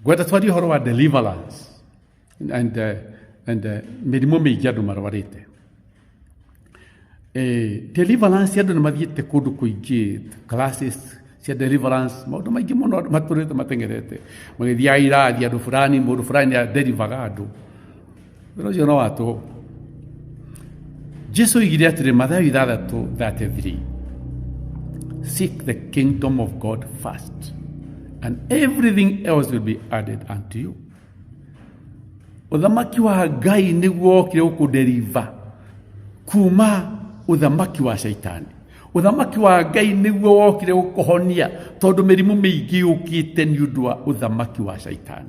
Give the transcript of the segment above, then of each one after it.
Gweta twari horo wa deliverance and mirimo mingi andu marwarite. Deliverance andu ni mathiite kundu kuingi classes cia deliverance maundu maingi muno maturite matengerete magithia irathi andu fulani mundu fulani ya deliver andu rojo no watu Jesu igire atire Mathayo 6:33 seek the kingdom of God first and everything else will be added unto you. Uthamaki wa Ngai niguo okire ukudeliver kuma uthamaki wa shaitani. Uthamaki wa Ngai niguo wokire gukuhonia tondu mirimu mingi ukite ni undu wa uthamaki wa shaitani.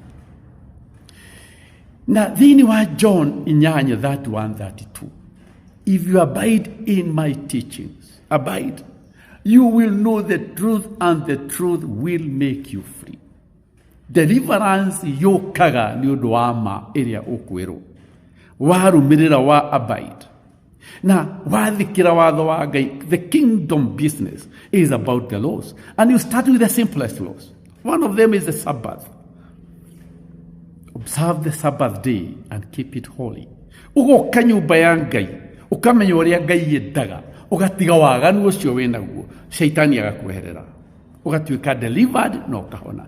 Na thini wa John 8:31-32, if you abide in my teachings, abide, you will know the truth and the truth will make you free. Deliverance yokaga ni undu wa ma iria ukwirwo warumirira wa abide na wathikira watho wa Ngai. The kingdom business is about the laws, and you start with the simplest laws. One of them is the Sabbath. Observe the Sabbath day and keep it holy. Ugoka nyumba ya Ngai ukamenya uria Ngai yendaga ugatiga waganu ucio winaguo shaitani agakweherera ugatuika delivered no ukahona.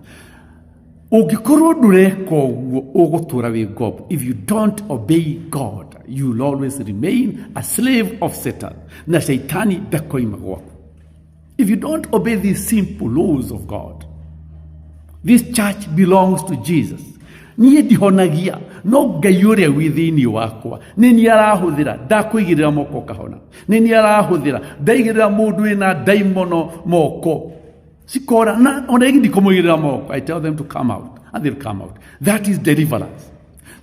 Ugikorwo ndureka uguo ugutura wi ngob. If you don't obey God, you will always remain a slave of Satan, na shaitani ndakoima gwaku. If you don't obey these simple laws of God, this church belongs to Jesus. Niĩ ndihonagia no Ngai uria wi thiini wakwa ni arahuthira ndakuigirira moko kahona, ni arahuthira ndaigirira mundu wina daimono moko sikora na ona igi ndikumugirira moko. I tell them to come out and they'll come out. That is deliverance.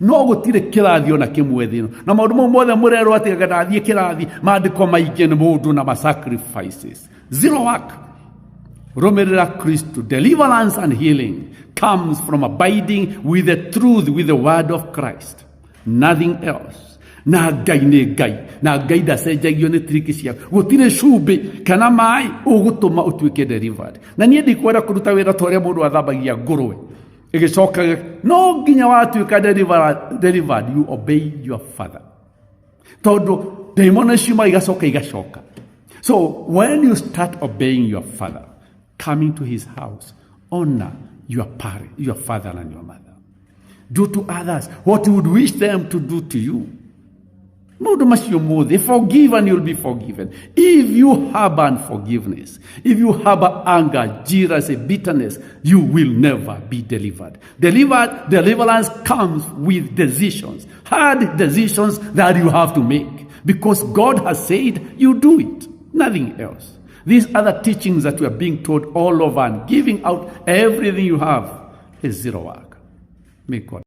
No gutire kirathi ona kimwe thino na maundu mo mothe murero ati gadathie kirathi maandiko maingi ni mundu na sacrifices. Zero work. Rumirira Kristo. Deliverance and healing comes from abiding with the truth, with the word of Christ. Nothing else. Na Ngai ni Ngai. Na Ngai ndacenjagio ni triki cia. Gutire cumbi kana mai ugutuma utuike delivered. Na nie ndikwenda kuruta wira toria mundu athambagia ngurwe. Igicoka no nginya watuika delivered. You obey your father. Tondu daimona ciuma igacoka. So when you start obeying your father, coming to his house, honor your parent, your father and your mother. Do to others what you would wish them to do to you. Forgive and you'll be forgiven. If you harbor unforgiveness, if you harbor anger, jealousy, bitterness, you will never be delivered. Deliverance comes with decisions, hard decisions that you have to make, because God has said you do it, nothing else. These other teachings that we are being taught all over and giving out everything you have is zero work. May God